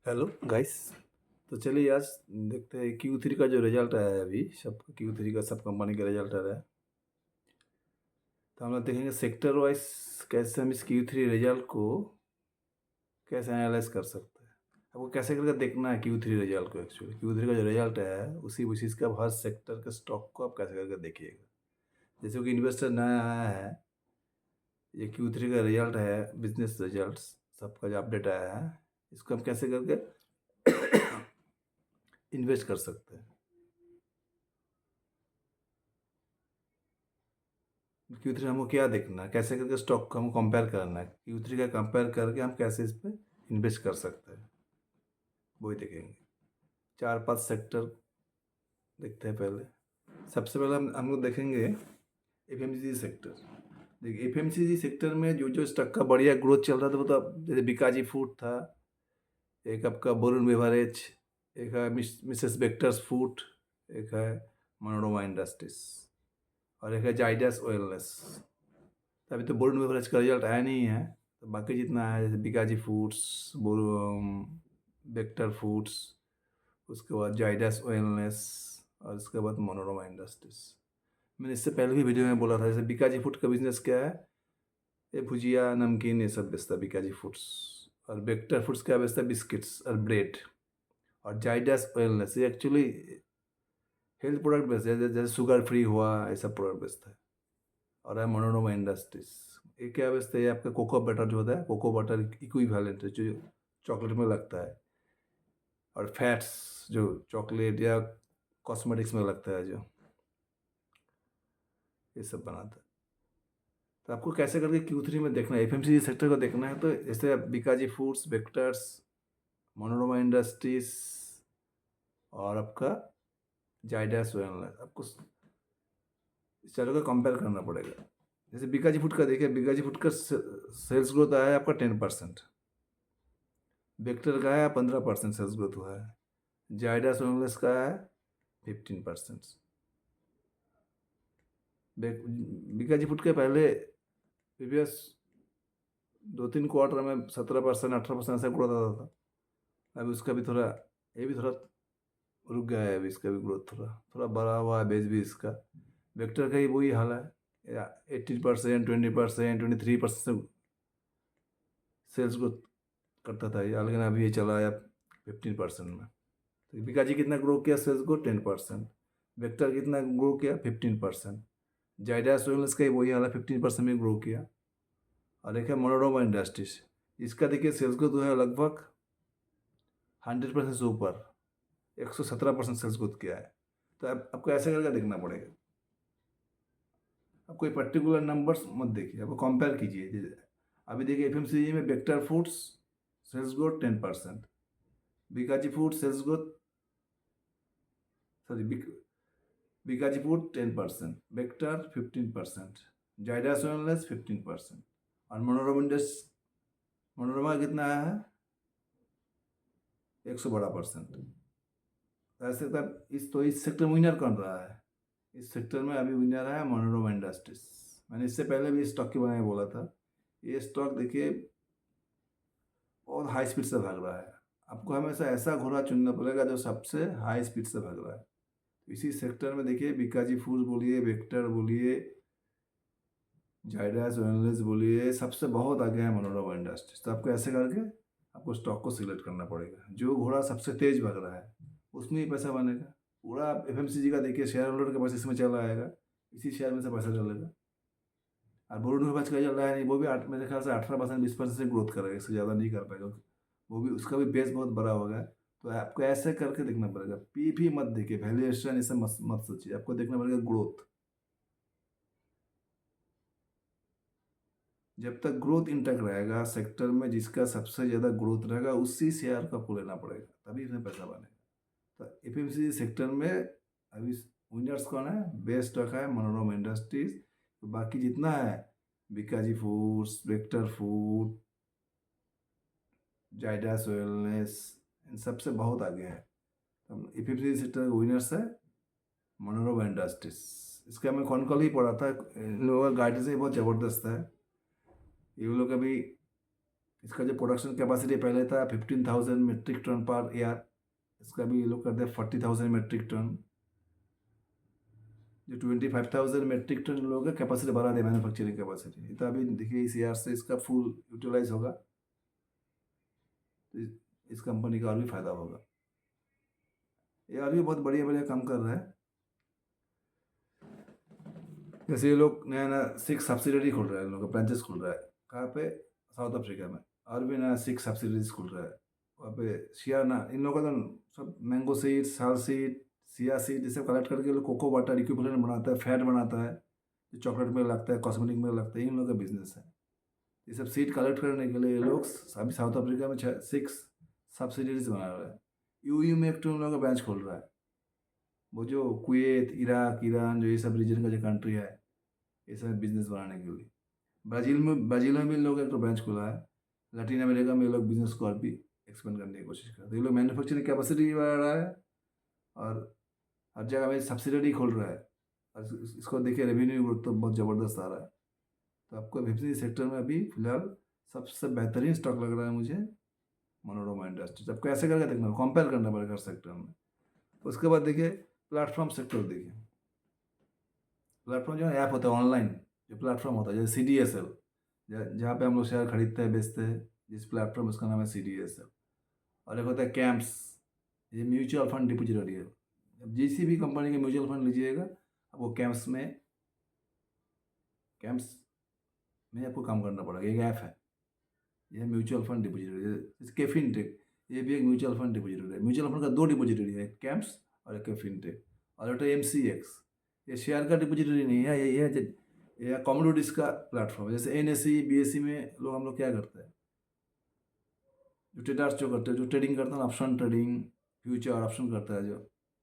Hello guys. तो चलिए आज देखते हैं Q3 का जो रिजल्ट आया है अभी सब Q3 का सब कंपनी का रिजल्ट आ रहा है। तो हम लोग देखेंगे सेक्टर वाइज कैसे हम इस Q3 रिजल्ट को कैसे एनालाइज कर सकते हैं। आपको कैसे करके देखना है Q3 रिजल्ट को। एक्चुअली Q3 का जो रिजल्ट आया है उसी बेसिस का हर सेक्टर के स्टॉक को आप कैसे करके देखिएगा। जैसे कि इन्वेस्टर नया आया है, ये Q3 का रिजल्ट है, बिजनेस रिजल्ट्स सबका जो अपडेट आया है, इसको हम कैसे करके इन्वेस्ट कर सकते हैं। Q3 हमको क्या देखना है, कैसे करके स्टॉक को हमको कंपेयर करना है, Q3 का कंपेयर करके हम कैसे इस पर इन्वेस्ट कर सकते हैं, वही देखेंगे। 4-5 सेक्टर देखते हैं पहले। सबसे पहले हम लोग देखेंगे FMCG सेक्टर। देखिए FMCG सेक्टर में जो जो स्टॉक का बढ़िया ग्रोथ चल रहा था वो तो जैसे बीकाजी फूड था, एक आपका वरुण बेवरेज, एक है मिसेस बेक्टर्स फूड, एक है मनोरमा इंडस्ट्रीज और एक है जाइडस वेलनेस। अभी तो वरुण बेवरेज का रिजल्ट आया नहीं है, तो बाकी जितना है जैसे बिकाजी फूड्स, वेक्टर फूड्स, उसके बाद जाइडस वेलनेस और उसके बाद मनोरमा इंडस्ट्रीज। मैंने इससे पहले भी वीडियो में बोला था जैसे बिकाजी फूड का बिजनेस क्या है, ये भुजिया नमकीन ये सब बेचता है बिकाजी फूड्स। और वेक्टर फूड्स क्या बेचता है, बिस्किट्स और ब्रेड। और जाइडस वेलनेस ये एक्चुअली हेल्थ प्रोडक्ट बेचता है, जैसे शुगर फ्री हुआ ऐसा प्रोडक्ट बेचता है। और है मनोरमा इंडस्ट्रीज, ये क्या बेचते हैं, आपका कोको बटर जो होता है, कोको बटर इक्विवेलेंट है जो चॉकलेट में लगता है। और फैट्स जो चॉकलेट या कॉस्मेटिक्स में लगता है जो, ये सब बनाता है। तो आपको कैसे करके Q3 में देखना है, FMCG सेक्टर को देखना है, तो जैसे Bikaji foods, vectors, Manorama industries और आपका जाइडस वेलनेस, आपको इस चारों का कंपेयर करना पड़ेगा। जैसे बीकाजी फूड का देखिए, बीकाजी फूड का सेल्स ग्रोथ आया है आपका 10%, वेक्टर का है 15% सेल्स ग्रोथ हुआ है, जाइडस वेलनेस का है 15%। बीकाजी फूड के पहले प्रीवियस 2-3 क्वार्टर में 17%, 18% ऐसा ग्रोथ आता था। अभी उसका भी थोड़ा, ये भी थोड़ा रुक गया है, अभी इसका भी ग्रोथ थोड़ा थोड़ा बढ़ा हुआ है, बेस भी इसका। वेक्टर का ही वही हाल है, 18%, 20%, 23% सेल्स ग्रोथ करता था ये, लेकिन अभी ये चला है 15% में। तो विकाजी कितना ग्रो किया सेल्स को, 10%। वेक्टर कितना ग्रो किया, 15%। जाइडस वेलनेस का ही वही हाल है, 15% में ग्रो किया। और एक है मनोरमा इंडस्ट्रीज, इसका देखिए सेल्स ग्रोथ है लगभग 100% से ऊपर, 117% सेल्स ग्रोथ किया है। तो आपको ऐसे करके देखना पड़ेगा, आप कोई पर्टिकुलर नंबर्स मत देखिए, आपको कंपेयर कीजिए। अभी देखिए FMCG में Bector foods sales growth 10%, Bikaji food sales growth, sorry, Bikaji food 10%, Bector 15%, Zydus wellness 15%। और मनोरमा इंडस्ट, मनोरमा कितना आया है, 112%। ऐसे तब इस सेक्टर में विनर कौन रहा है, इस सेक्टर में अभी विनर है मनोरमा इंडस्ट्रीज। मैंने इससे पहले भी स्टॉक के बारे में बोला था, ये स्टॉक देखिए बहुत हाई स्पीड से भाग रहा है। आपको हमेशा ऐसा घोड़ा चुनना पड़ेगा जो सबसे हाई स्पीड से भाग रहा है। इसी सेक्टर में देखिए बीकाजी फूड बोलिए, वेक्टर बोलिए, जाइडस वेलनेस बोलिए, सबसे बहुत आगे है मनोरमा इंडस्ट्रीज। तो आपको ऐसे करके आपको स्टॉक को सिलेक्ट करना पड़ेगा, जो घोड़ा सबसे तेज भाग रहा है उसमें ही पैसा बनेगा। पूरा आप FMCG का देखिए, शेयर होल्डर के पास इसमें चला आएगा, इसी शेयर में से पैसा चलेगा। और वरुण धवन का चल रहा है नहीं, वो भी मेरे ख्याल से 18%, 20% से ग्रोथ करेगा, इससे ज़्यादा नहीं कर पाएगा। वो भी, उसका भी बेस बहुत बड़ा होगा। तो आपको ऐसे करके देखना पड़ेगा, पी मत देखिए, वैल्यूएशन इसे मत मत सोचिए, आपको देखना पड़ेगा ग्रोथ। जब तक ग्रोथ इंटैक्ट रहेगा सेक्टर में, जिसका सबसे ज़्यादा ग्रोथ रहेगा उसी शेयर का आपको लेना पड़ेगा, तभी इसमें पैसा बनेगा। तो FMCG सेक्टर में अभी विनर्स कौन है, बेस्ट रखा है मनोरमा इंडस्ट्रीज। तो बाकी जितना है Bikaji foods, vector food, Zydus wellness, इन सबसे बहुत आगे है। तो FMCG सेक्टर का विनर्स है मनोरमा इंडस्ट्रीज। इसका मैं कौन कल ही पढ़ा था, इन लोगों का गाइडेंस ही बहुत ज़बरदस्त है। ये लोग अभी इसका जो प्रोडक्शन कैपेसिटी पहले था 15,000 मेट्रिक टन पर ईयर, इसका भी ये लोग करते हैं 40,000 मेट्रिक टन। जो 25,000 मेट्रिक टन लोग कैपेसिटी बढ़ा दे, मैन्युफैक्चरिंग कैपेसिटी। तो अभी देखिए इस ईयर से इसका फुल यूटिलाइज होगा, तो इस कंपनी का और भी फायदा होगा। ये और भी बहुत बढ़िया बढ़िया काम कर रहा है। जैसे ये लोग नया नया 6 सब्सिडरी खोल रहा है, इन लोगों का ब्रांचेस खोल रहा है। कहाँ पे? साउथ अफ्रीका में। और भी नया 6 सब्सिडरीज खोल रहा है वहाँ पे। शियाना इन लोगों का तो सब मैंगो सीड, साल सीड, सिया सीड, ये सब कलेक्ट करके ये लोग कोको वाटर इक्विवेलेंट बनाता है, फैट बनाता है, जो चॉकलेट में लगता है, कॉस्मेटिक में लगता है। इन लोगों का बिजनेस है। ये सब सीड कलेक्ट करने के लिए ये लोग अभी साउथ अफ्रीका में 6 सब्सिडरीज बना रहा है। यूयू में एक तो उन लोगों का ब्रांच खोल रहा है। वो जो कुवैत, इराक, ईरान, जो ये सब रीजन का जो कंट्री है, ये सब बिजनेस बनाने के लिए। ब्राज़ील में भी इन लोगों का एक तो ब्रांच खुला है। लैटिन अमेरिका में ये लोग बिजनेस को और भी एक्सपेंड करने की कोशिश करते हैं। ये लोग मैन्युफैक्चरिंग कैपेसिटी भी बढ़ा रहा है और हर जगह में सब्सिडरी खोल रहा है। और इसको देखिए रेवेन्यू ग्रोथ तो बहुत ज़बरदस्त आ रहा है। तो आपको एफएमसीजी सेक्टर में अभी फिलहाल सबसे बेहतरीन स्टॉक लग रहा है मुझे मनोरमा इंडस्ट्रीज। आपको ऐसे करके देखना, कंपेयर करना पड़ेगा हर सेक्टर में। उसके बाद देखिए प्लेटफॉर्म सेक्टर। देखिए प्लेटफॉर्म जो ऐप होता है ऑनलाइन, जो प्लेटफॉर्म होता है जैसे CDSL, जहाँ पे हम लोग शेयर खरीदते हैं बेचते हैं, जिस प्लेटफॉर्म उसका नाम है CDSL। और एक होता है कैंप्स, ये म्यूचुअल फंड डिपोजिटरी है। अब जिस भी कंपनी के म्यूचुअल फंड लीजिएगा, आपको कैंप्स में आपको काम करना पड़ेगा। एक ऐप है, यह mutual fund depository. KFin tech, ये भी एक म्यूचुअल फंड डिपोजिटरी है। म्यूचुअल फंड का 2 डिपोजिटरी है, एक कैंप्स और एक कैफिन टेक। और एक MCX, ये शेयर का डिपोजिटरी नहीं है, ये कमोडिटीज का प्लेटफॉर्म है। जैसे NSE BSE में लोग हम लोग क्या करते हैं, जो ट्रेडर्स जो करते हैं, जो ट्रेडिंग करते हैं, ऑप्शन ट्रेडिंग, फ्यूचर ऑप्शन करता है, जो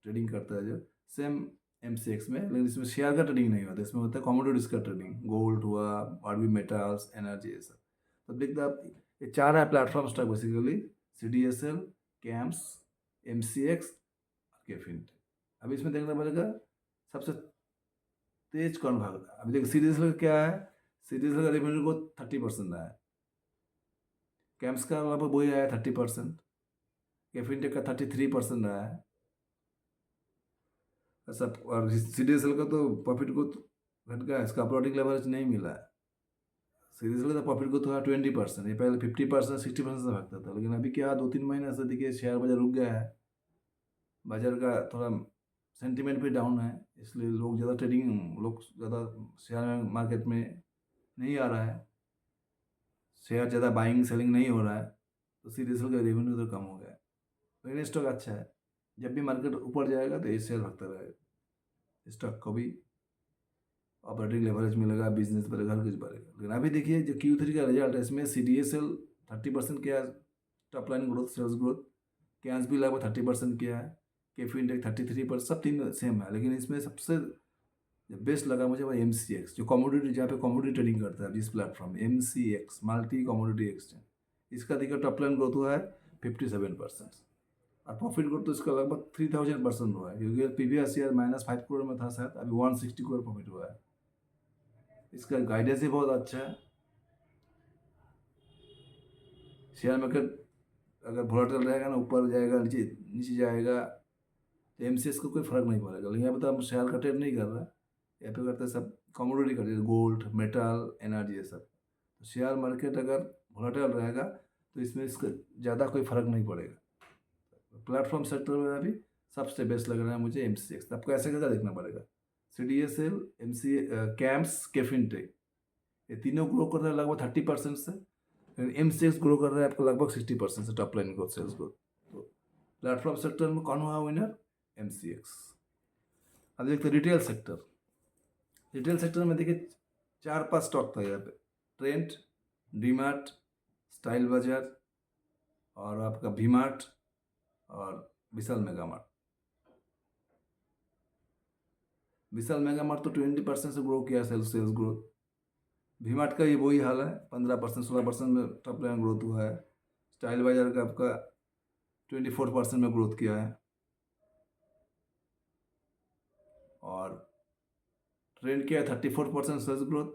ट्रेडिंग करता है, जो सेम MCX में। लेकिन इसमें शेयर का ट्रेडिंग नहीं होता, इसमें होता है कमोडिटीज का ट्रेडिंग, गोल्ड हुआ, और भी मेटल्स, एनर्जी, ये सब। तो देखते आप ये 4 है platform stock basically, CDSL, camps, MCX, caffeine. अभी इसमें देखना पड़ेगा सबसे तेज कौन भाग रहा है। अभी देखो CDSL का क्या है, CDSL का रेवेन्यू को 30% रहा है, कैम्प्स का लगभग वही आया 30%, कैफिन टेक का 33% रहा है ऐसा। और CDSL का तो प्रॉफिट को घट गया, इसका ऑपरेटिंग लेवरेज नहीं मिला है। सीरीज का प्रॉफिट ग्रोथ हुआ 20%। ये पहले 50% 60% से भागता था, लेकिन अभी क्या 2-3 महीने से देखिए शेयर बाजार रुक गया है। बाजार का थोड़ा सेंटीमेंट भी डाउन है, इसलिए लोग ज़्यादा शेयर मार्केट में नहीं आ रहा है, शेयर ज़्यादा बाइंग सेलिंग नहीं हो रहा है। तो सीरीज का रेवेन्यू तो कम हो गया है। लेकिन स्टॉक अच्छा है, जब भी मार्केट ऊपर जाएगा तो ये शेयर भागता रहेगा। स्टॉक को भी ऑपरेटिंग लेवरेज मिलेगा, बिजनेस बढ़ेगा, हर कुछ बढ़ेगा। लेकिन अभी देखिए जो Q3 का रिजल्ट है, इसमें CDSL 30% किया top line growth, sales growth. CAMS भी लगभग 30% किया है, कैफिन टेक 33%, सब तीन सेम है। लेकिन इसमें सबसे बेस्ट लगा मुझे वो MCX, जो कमोडिटी, जहाँ पे कमोडिटी ट्रेडिंग करता है जिस platform MCX, multi commodity exchange. इसका देखिए टॉप लाइन ग्रोथ हुआ है 57%, और प्रॉफिट ग्रोथ तो इसका लगभग 3000% हुआ है, क्योंकि प्रीवियस ईयर -5 करोड़ में था शायद, अभी 160 करोड़ प्रॉफिट हुआ है। इसका गाइडेंस भी बहुत अच्छा है। शेयर मार्केट अगर वोलेटाइल रहेगा ना, ऊपर जाएगा, नीचे नीचे जाएगा, तो MCX को कोई फर्क नहीं पड़ेगा। लेकिन यहाँ पे तो हम शेयर का ट्रेड नहीं कर रहा है, यहाँ पे करते हैं सब कमोडिटी करते हैं, गोल्ड, मेटल, एनर्जी, ये सब। तो शेयर मार्केट अगर वोलेटाइल रहेगा तो इसमें इसका ज़्यादा कोई फर्क नहीं पड़ेगा। प्लेटफॉर्म सेक्टर में अभी सबसे बेस्ट लग रहा है मुझे MCX। आपको ऐसे करके देखना पड़ेगा, CDSL, कैम्प्स, कैफिन टेक, ये तीनों ग्रो कर रहे हैं लगभग 30% से। लेकिन MCX ग्रो कर रहा है आपको लगभग 60% से, top line growth, sales growth. तो प्लेटफॉर्म सेक्टर में कौन हुआ विनर? MCX। अब देखते रिटेल सेक्टर। रिटेल सेक्टर में देखिए 4-5 स्टॉक था यहाँ पे, ट्रेंड, डीमार्ट, स्टाइल बाजार, और आपका V-Mart और विशाल मेगा मार्ट। विशाल मेगा मार्ट तो 20% से ग्रो किया, सेल्स ग्रोथ। V-Mart का ये वही हाल है, 15% 16% में टॉप लाइन ग्रोथ हुआ है। स्टाइल बाजार का आपका 24% में ग्रोथ किया है, और ट्रेंड किया 34% सेल्स ग्रोथ,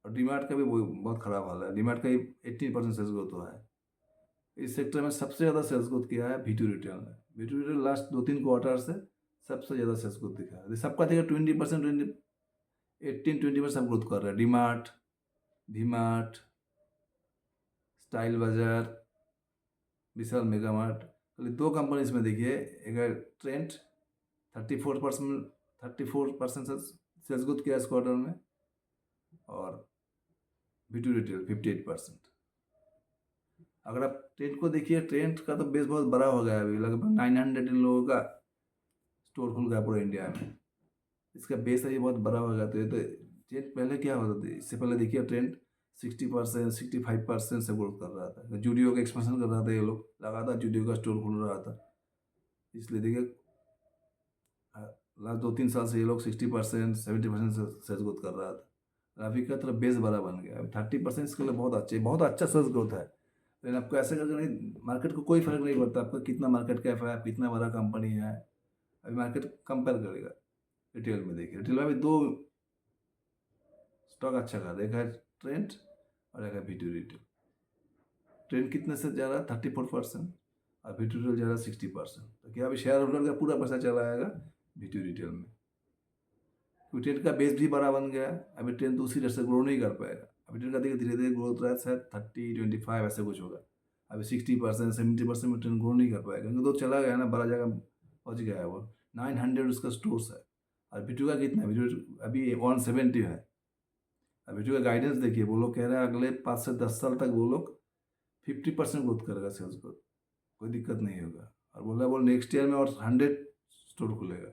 और डीमार्ट का भी बहुत ख़राब हाल है। डीमार्ट का ही 18% सेल्स ग्रोथ हुआ है। इस सेक्टर में सबसे ज़्यादा सेल्स ग्रोथ किया है V2 रिटेल ने। V2 रिटेल लास्ट 2-3 क्वार्टर से सबसे ज़्यादा सेल्स ग्रोथ दिखा है। सबका देखिए 20%, 18-20% सब ग्रोथ कर रहा है। डीमार्ट, वी-मार्ट, स्टाइल बाज़ार, विशाल मेगा मार्ट, खाली 2 कंपनी इसमें देखिए, एक है ट्रेंट 34% सेल्स ग्रोथ किया इस क्वार्टर में, और V2 रिटेल 58%। अगर आप ट्रेंट को देखिए, ट्रेंट का तो बेस बहुत बड़ा हो गया है अभी, लगभग 900 इन लोगों का स्टोर खुल गया पूरे इंडिया में। इसका बेस अभी बहुत बड़ा हो गया। तो ये तो ट्रेंड पहले क्या होता था, इससे पहले देखिए ट्रेंड 60%, 65% से ग्रोथ कर रहा था। जूडियो का एक्सपेंशन कर रहा था, ये लोग लगातार जूडियो का स्टोर खुल रहा था। इसलिए देखिए लास्ट 2-3 साल से ये लोग 60%, 70% सेल्स ग्रोथ कर रहा था। अभी का तरफ बेस बड़ा बन गया। 30% इसके लिए बहुत अच्छा सेल्स ग्रोथ है। लेकिन आपको ऐसे करके नहीं, मार्केट को कोई फर्क नहीं पड़ता आपका कितना मार्केट कैप है, कितना बड़ा कंपनी है। अभी मार्केट कंपेयर करेगा रिटेल में। देखिए रिटेल में भी 2 स्टॉक अच्छा कर रहा है, एक है ट्रेंड और एक है V2 रिटेल। ट्रेंड कितने से जा रहा है 34%, और V2 रिटेल जा रहा है 60%। तो क्या अभी शेयर होल्डर का पूरा पैसा चला आएगा V2 रिटेल में, क्योंकि ट्रेंड का बेस भी बड़ा बन गया है। अभी ट्रेंड तो उसी रेट से ग्रो नहीं कर पाएगा। अभी ट्रेंड का देखिए धीरे धीरे ग्रोथ रहा है, शायद 30-25 ऐसे कुछ होगा। अभी 60%, 70% में ट्रेंड ग्रो नहीं कर पाएगा, क्योंकि तो चला गया ना, बड़ा जगह पहुँच गया है वो। 900 उसका स्टोर्स है। और V2 का कितना है, V2 अभी 170 है। अब V2 का गाइडेंस देखिए, वो लोग कह रहे हैं अगले 5 से 10 साल तक वो लोग 50% ग्रोथ करेगा सेल्स ग्रोथ, कोई दिक्कत नहीं होगा। और बोला वो नेक्स्ट ईयर में और 100 स्टोर खुलेगा।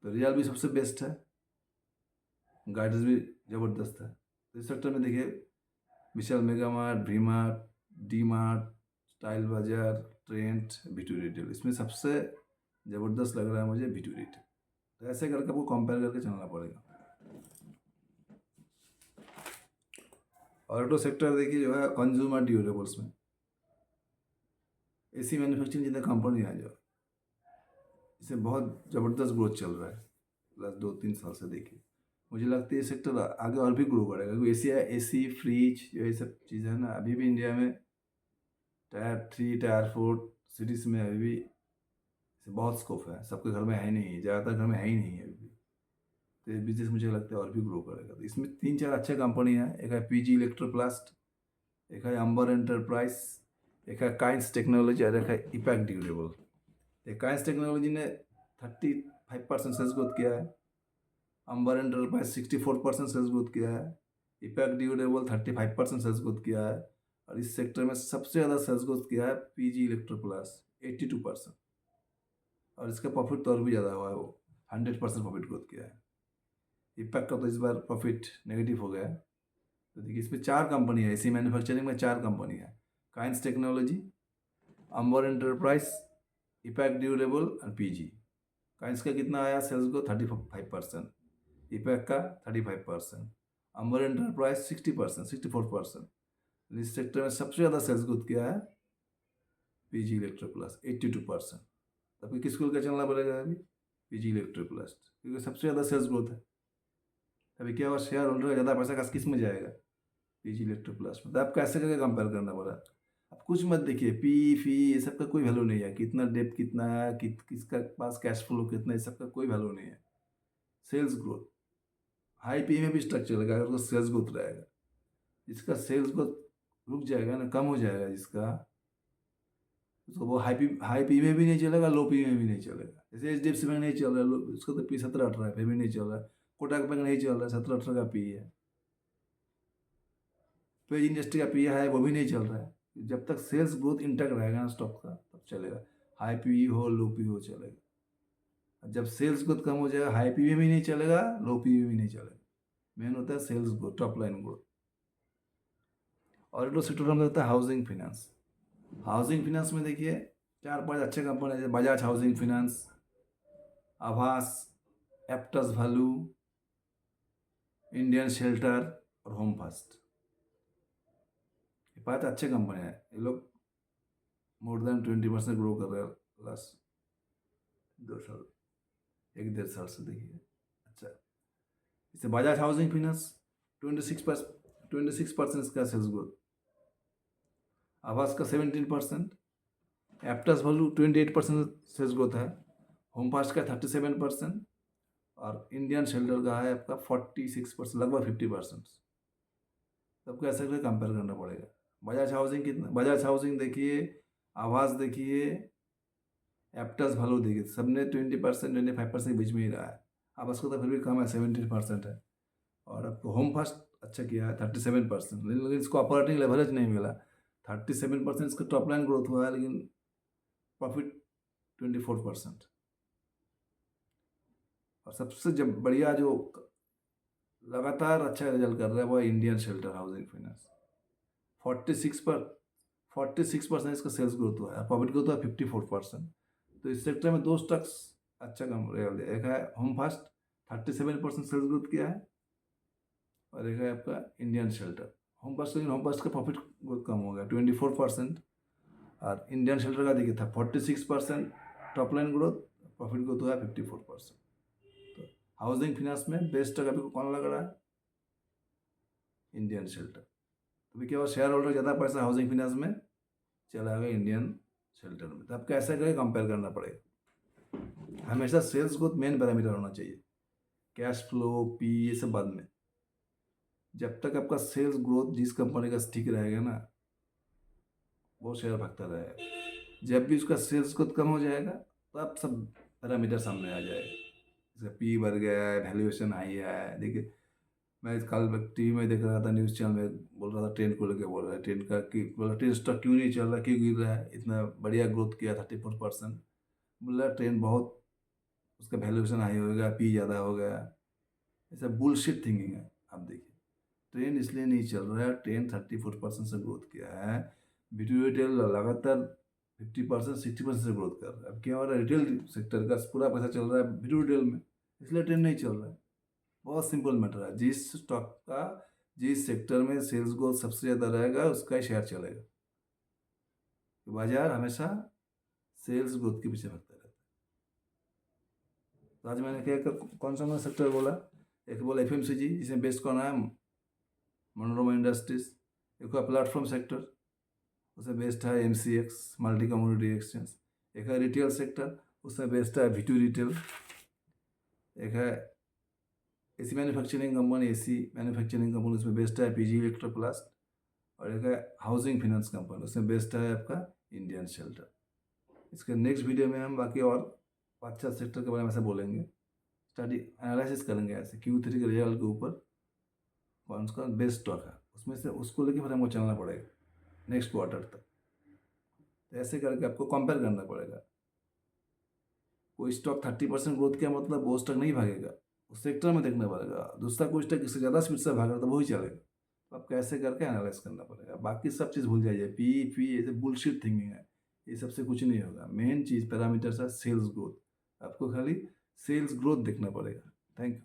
तो रिजल्ट भी सबसे बेस्ट है, गाइडेंस भी ज़बरदस्त है। तो इस सेक्टर में देखिए Vishal mega mart, V mart, D mart, style bazaar, Trent, V2 retail, इसमें सबसे ज़बरदस्त लग रहा है मुझे V2 रिटेल। तो ऐसे करके आपको कंपेयर करके चलना पड़ेगा। ऑटो सेक्टर देखिए जो है कंज्यूमर ड्यूरेबल्स में एसी मैन्युफैक्चरिंग जितने कंपनी है जो, इससे बहुत ज़बरदस्त ग्रोथ चल रहा है लास्ट 2-3 साल से। देखिए मुझे लगता है ये सेक्टर आगे और भी ग्रो करेगा, क्योंकि एसी फ्रिज जो ये सब चीज़ें है ना, अभी भी इंडिया में टायर 3, टायर 4 सिटीज़ में अभी भी बहुत स्कोप है। सबके घर में है नहीं, ज़्यादातर घर में है ही नहीं अभी भी। तो ये बिजनेस मुझे लगता है और भी ग्रो करेगा। तो इसमें 3-4 अच्छे कंपनी हैं, एक है PG इलेक्ट्रोप्लास्ट, एक है अंबर एंटरप्राइज, एक है काइंस टेक्नोलॉजी, और एक है इपैक ड्यूरेबल। काइंस टेक्नोलॉजी ने 35% सेल्स ग्रोथ किया है, अंबर एंटरप्राइज 64% सेल्स ग्रोथ किया है, इपैक ड्यूरेबल 35% सेल्स ग्रोथ किया है, और इस सेक्टर में सबसे ज़्यादा सेल्स ग्रोथ किया है PG इलेक्ट्रोप्लास्ट 82%। और इसका प्रॉफिट तो और भी ज़्यादा हुआ है, वो 100% प्रॉफिट ग्रोथ किया है। इपैक का तो इस बार प्रॉफिट नेगेटिव हो गया है। तो देखिए इसमें 4 कंपनी है, इसी मैन्युफैक्चरिंग में 4 कंपनी है, काइंस टेक्नोलॉजी, अंबर एंटरप्राइज, इपैक ड्यूरेबल और PG। काइंस का कितना आया सेल्स को 35%, इपैक का 35%, अंबर एंटरप्राइज 60%, 64%। इस सेक्टर में सबसे ज़्यादा सेल्स ग्रोथ किया है PG इलेक्ट्रोप्लस 82%। तब किसको क्या चलना पड़ेगा अभी PG इलेक्ट्रोप्लस, क्योंकि सबसे ज़्यादा सेल्स ग्रोथ है। अभी क्या हुआ, शेयर होल्डर का ज़्यादा पैसा किस में जाएगा, PG इलेक्ट्रोप्लस में। तो आप कैसे करके कंपेयर करना पड़ा। अब कुछ मत देखिए, पी फी ये सब का कोई वैल्यू नहीं है, कितना डेप्थ कितना है, किसका पास कैश फ्लो कितना है, सब का कोई वैल्यू नहीं है। सेल्स ग्रोथ हाई पी में भी स्टक चलेगा अगर उसका सेल्स ग्रोथ रहेगा। जिसका सेल्स ग्रोथ रुक जाएगा ना, कम हो जाएगा जिसका, उसको वो हाई पी में भी नहीं चलेगा, लो पी में भी नहीं चलेगा। जैसे HDFC बैंक नहीं चल रहा है, उसका तो पी 17-18 है, फिर भी नहीं चल रहा है। कोटक बैंक नहीं चल रहा है, 17-18 का पी है। पेज इंडस्ट्री का पी है, वो भी नहीं चल रहा है। जब तक सेल्स ग्रोथ इंटैक्ट रहेगा ना स्टॉक का, तब चलेगा। हाई पी हो लो पी हो चलेगा। जब सेल्स ग्रोथ कम हो जाएगा, हाई पी में भी नहीं चलेगा, लो पी में भी नहीं चलेगा। मेन होता है sales growth, top line growth. और सेक्टर में होता है हाउसिंग फिनेंस। हाउसिंग फिनेंस में देखिए 4-5 अच्छे कंपनी है, बजाज हाउसिंग फिनेंस, आभास, एप्टस वैल्यू, इंडियन शेल्टर और होम फर्स्ट। ये 5 अच्छे कंपनी है। ये लोग मोर देन 20% ग्रो कर रहे हैं लास्ट 2 साल, 1-1.5 साल से। देखिए अच्छा, इससे बजाज हाउसिंग फिनेंस 26% इसका सेल्स ग्रोथ, आवास का 17%, एप्टस वैल्यू 28% सेल्स ग्रोथ है, होम फास्ट का 37% और इंडियन शेल्टर का है आपका 46%, लगभग 50%। सबको ऐसे करके कंपेयर करना पड़ेगा। बजाज हाउसिंग कितना, बजाज हाउसिंग देखिए, आवास देखिए, एप्टस वैल्यू देखिए, सबने 20% 25% के बीच में ही रहा है। आवास का तो फिर भी कम है, 17% है। और आपको होम फर्स्ट अच्छा किया है 37%, लेकिन इसको ऑपरेटिंग लेवरेज नहीं मिला। 37% इसका टॉप लाइन ग्रोथ हुआ है, लेकिन प्रॉफिट 24%। और सबसे जब बढ़िया जो लगातार अच्छा रिजल्ट कर रहा है वो है इंडियन शेल्टर हाउसिंग फाइनेंस। 46% इसका सेल्स ग्रोथ हुआ है, प्रॉफिट ग्रोथ हुआ 54%। तो इस सेक्टर में दो स्टॉक्स अच्छा कम रिजल्ट दिया, एक है होम फर्स्ट 37% सेल्स ग्रोथ किया है और एक है आपका इंडियन शेल्टर। होम फर्स्ट, लेकिन होम फर्स्ट का प्रॉफिट ग्रोथ कम हो गया 24%, और इंडियन शेल्टर का देखिए था 46% top line growth, profit growth हुआ 54%। तो हाउसिंग फिनेंस में बेस्ट अभी को कौन लग रहा है? Indian shelter. तो भी क्या हुआ, शेयर होल्डर ज़्यादा पैसा हाउसिंग फिनेंस में चला गया इंडियन शेल्टर में। तो आपको ऐसा करके कंपेयर करना पड़ेगा। हमेशा सेल्स ग्रोथ मेन पैरामीटर होना चाहिए, कैश फ्लो, पी, ये सब बाद में। जब तक आपका सेल्स ग्रोथ जिस कंपनी का ठीक रहेगा ना, वो शेयर भागता रहेगा। जब भी उसका सेल्स ग्रोथ कम हो जाएगा तो आप सब पैरामीटर सामने आ जाएगा। जैसे पी बढ़ गया है, वैल्यूएशन हाई है। देखिए, मैं कल टीवी में देख रहा था, न्यूज़ चैनल में बोल रहा था, ट्रेन को लेकर बोल रहा है, ट्रेन का कि बोला ट्रेन स्टॉक क्यों नहीं चल रहा, क्यों गिर रहा है, इतना बढ़िया ग्रोथ किया 34%। बोला ट्रेन बहुत, उसका वैल्यूएशन हाई हो गया, पी ज़्यादा हो गया। ऐसा बुलशिट थिंकिंग है। आप देखिए, ट्रेन इसलिए नहीं चल रहा है, ट्रेन 34% से ग्रोथ किया है, वीडियो रिटेल लगातार 50% 60% से ग्रोथ कर रहा है। अब क्या हो रहा है, रिटेल सेक्टर का पूरा पैसा चल रहा है वीडियो रिटेल में, इसलिए ट्रेन नहीं चल रहा है। बहुत सिंपल मैटर है, जिस स्टॉक का जिस सेक्टर में सेल्स ग्रोथ सबसे ज़्यादा रहेगा उसका ही शेयर चलेगा। तो बाजार हमेशा सेल्स ग्रोथ के पीछे भागता रहता है। तो आज मैंने क्या कौन सा सेक्टर बोला, एक बोला एफएमसीजी, जिसमें बेस्ट कौन है, मनोरमा इंडस्ट्रीज। एक है प्लेटफॉर्म सेक्टर, उसमें बेस्ट है एमसीएक्स, मल्टी कम्युनिटी एक्सचेंज। एक है रिटेल सेक्टर, उसमें बेस्ट है V2 रिटेल। एक है AC manufacturing company, AC manufacturing company, उसमें बेस्ट है पीजी इलेक्ट्रोप्लास्ट। और एक है हाउसिंग फाइनेंस कंपनी, उसमें बेस्ट है आपका इंडियन शेल्टर। इसके नेक्स्ट वीडियो में हम बाकी और 5-6 सेक्टर के बारे में ऐसे बोलेंगे, स्टडी एनालिसिस करेंगे ऐसे Q3 के रिजल्ट के ऊपर कौन सा बेस्ट स्टॉक है, उसमें से उसको लेके फिर हमको चलना पड़ेगा नेक्स्ट क्वार्टर तक। तो ऐसे करके आपको कंपेयर करना पड़ेगा। कोई स्टॉक 30% ग्रोथ किया मतलब वो स्टॉक नहीं भागेगा, उस सेक्टर में देखना पड़ेगा। दूसरा कोई स्टॉक इससे ज़्यादा स्पीड से भाग रहा तो वही चलेगा। तो आपको ऐसे करके एनालाइज करना पड़ेगा। बाकी सब चीज़ भूल जाइए, पी फी ऐसे बुलशिट थिंकिंग है, ये सबसे कुछ नहीं होगा। मेन चीज़ पैरामीटर है सेल्स ग्रोथ, आपको खाली सेल्स ग्रोथ देखना पड़ेगा। Thank you.